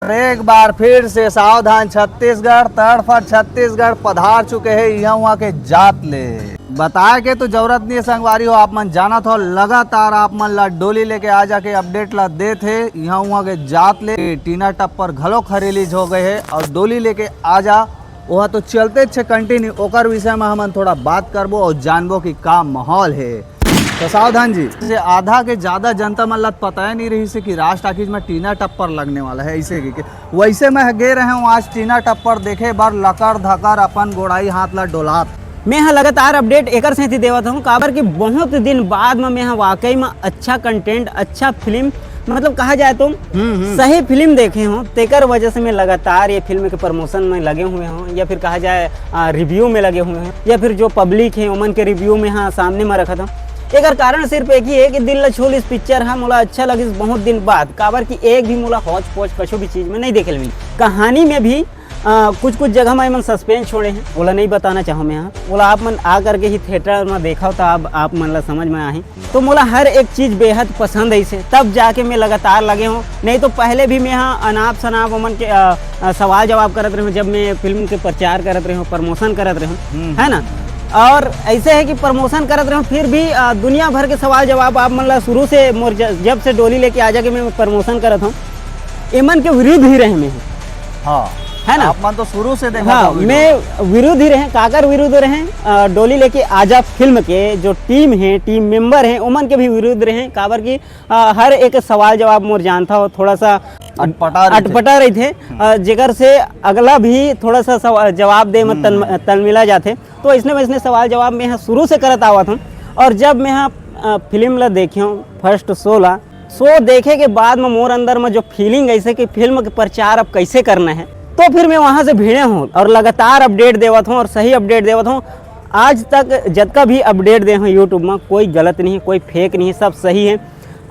और एक बार फिर से सावधान छत्तीसगढ़ तड़फड़ छत्तीसगढ़ पधार चुके हैं यहाँ वहाँ के जात ले। बताए के तो जरूरत नहीं है संगवारी हो, आप मन जाना था लगातार आप मन ला डोली लेके आ जाके अपडेट ला दे थे यहाँ वहाँ के जात ले। टीना टप्पर घलो रिलीज हो गए है और डोली लेके आ जा वह तो चलते छे कंटिन्यू। ओकर विषय में हम थोड़ा बात करबो और जानबो कि का माहौल है। तो सावधान जी से आधा के ज्यादा जनता मन ला पता ही नहीं रही से कि राज टाकीज में टीना टप्पर लगने वाला है। ऐसे कि वैसे मैं गे रहे हूँ आज टीना टप्पर देखे बार लकर धकर अपन गोड़ाई हाथ ला डोलात। मैं हाँ लगातार अपडेट एकर से देवत हूँ काबर कि बहुत दिन बाद में मैं हाँ वाकई में अच्छा कंटेंट अच्छा फिल्म मतलब कहा जाए तो सही फिल्म देखे हों तेकर वजह से मैं लगातार ये फिल्म के प्रमोशन में लगे हुए हों या फिर कहा जाए रिव्यू में लगे हुए हैं या फिर जो पब्लिक है उमन के रिव्यू में हाँ सामने में रखा था। एक कारण सिर्फ एक ही है कि दिल छोल इस पिक्चर हाँ मोला अच्छा लगे बहुत दिन बाद काबर कि एक भी मोला हौच पौच कशो भी चीज़ में नहीं देखे मिली। कहानी में भी कुछ जगह में मन सस्पेंस छोड़े हैं ओला नहीं बताना चाहूँ मैं यहाँ ओला आप मन आ करके ही थिएटर में देखा तो अब आप मन ला समझ में आई तो मोला हर एक चीज़ बेहद पसंद ऐसे तब जाके मैं लगातार लगे हूँ। नहीं तो पहले भी मैं यहाँ अनाप शनाप मन के सवाल जवाब करते रहे जब मैं फिल्म के प्रचार करते रहे प्रमोशन करते रहे है ना। और ऐसे है कि प्रमोशन करते रहे फिर भी दुनिया भर के सवाल जवाब आप मन ला शुरू से जब से डोली लेके आ जाके मैं प्रमोशन करता हूँ एमन के विरुद्ध ही रहे मैं। हाँ है ना, आप मन तो शुरू से देखा हाँ मैं विरुद्ध ही रहे काकर विरुद्ध रहे डोली लेके आजा फिल्म के जो टीम है टीम मेंबर हैं उमन के भी विरुद्ध रहे काबर की हर एक सवाल जवाब मोर जानता हो थोड़ा सा अटपटा रही थे जेकर से अगला भी थोड़ा सा जवाब दे मत तल मिला जाते तो इसने सवाल जवाब में यहाँ शुरू से करत आवा था। और जब मैं यहाँ फिल्म ला देखे हूँ फर्स्ट शो देखे के बाद में मोर अंदर में जो फीलिंग ऐसे कि फिल्म के प्रचार अब कैसे करना है तो फिर मैं वहाँ से भिड़े हूँ और लगातार अपडेट देवत हूँ और सही अपडेट देवत हूँ। आज तक जितना भी अपडेट दे हूँ यूट्यूब में कोई गलत नहीं है कोई फेक नहीं है सब सही है।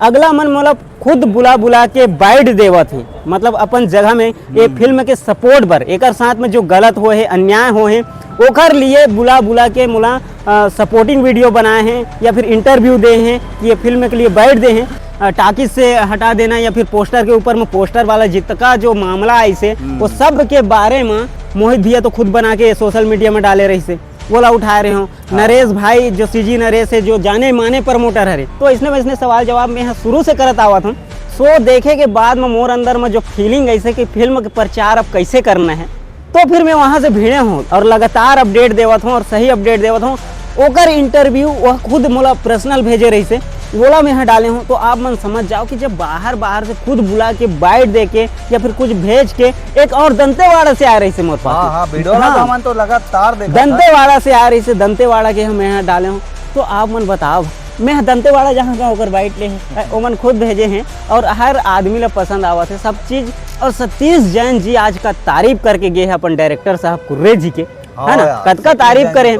अगला मन मतलब खुद बुला के बाइट देवत है मतलब अपन जगह में ये फिल्म के सपोर्ट पर एक साथ में जो गलत हो है अन्याय हो है ओकर लिए बुला के मुला सपोर्टिंग वीडियो बनाए हैं या फिर इंटरव्यू दे हैं ये फिल्म के लिए बाइट दे हैं टाकिस से हटा देना या फिर पोस्टर के ऊपर में पोस्टर वाला जितना जो मामला ऐसे वो सब के बारे में मोहित भैया तो खुद बना के सोशल मीडिया में डाले रही से बोला उठा रहे हो। नरेश भाई जो सीजी नरेश है जो जाने माने प्रमोटर है तो इसने सवाल जवाब में यहाँ शुरू से करत आवा था। शो देखे के बाद में मोर अंदर में जो फीलिंग ऐसे कि फिल्म के प्रचार अब कैसे करना है तो फिर मैं वहाँ से भिड़े हूँ और लगातार अपडेट देवत हूँ और सही अपडेट देवत हूँ। ओकर इंटरव्यू वह खुद मोला पर्सनल भेजे रही से बोला में यहाँ डाले हूँ तो आप मन समझ जाओ कि जब बाहर से खुद बुला के बाइट दे के या फिर कुछ भेज के एक और दंतेवाड़ा से आ रही से मोर पास तो लगातार दंतेवाड़ा से आ रही से दंतेवाड़ा के हम यहाँ डाले हूँ तो आप मन बताओ मैं दंतेवाड़ा जहाँ का होकर बाइट ले हैं ओमन खुद भेजे हैं और हर आदमी ला पसंद आवा थे सब चीज़। और सतीश जैन जी आज का तारीफ करके गए हैं अपन डायरेक्टर साहब कुर्रे जी के है ना कद का तारीफ करे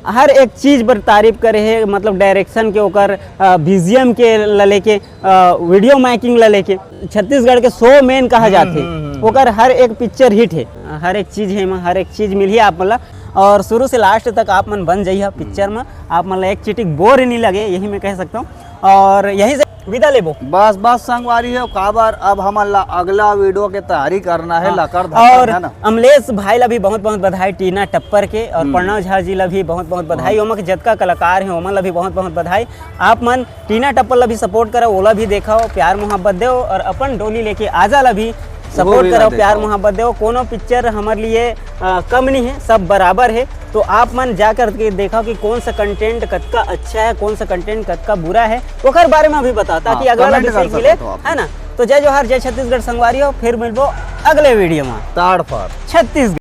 हर एक चीज़ पर तारीफ करे है मतलब डायरेक्शन के ओकर बीजीएम के लले के वीडियो मेकिंग लले के छत्तीसगढ़ के 100 मेन कहा जाते ओकर हर एक पिक्चर हिट है हर एक चीज़ है हर एक चीज़ मिली आप मतलब और शुरू से लास्ट तक आप मन बन जाइए पिक्चर में आप मतलब एक चिटिक बोर ही नहीं लगे यही मैं कह सकता हूँ। और यही से विदा लेबो बस संगवारी है काबर अब हमारा अगला वीडियो के तैयारी करना है लकर और अमलेश भाई ला भी बहुत बधाई टीना टप्पर के और प्रणव झा जी ला भी बहुत बधाई ओमा के जतका कलाकार है ओमन ला भी बहुत बधाई। आप मन टीना टप्पर ला भी सपोर्ट करो ओला भी देखो प्यार मोहब्बत दो और अपन डोली लेके आजा ला भी सपोर्ट करो प्यार मोहब्बत दो। कोनो पिक्चर हमारे लिए कम नहीं है सब बराबर है तो आप मन जा कर के देखो कि कौन सा कंटेंट कद का अच्छा है कौन सा कंटेंट कद का बुरा है ओकर बारे में भी बताओ ताकि अगला भी मिले है ना। तो जय जोहार जय छत्तीसगढ़ संगवारी हो फिर मिलबो अगले वीडियो में तड़फड़ छत्तीसगढ़।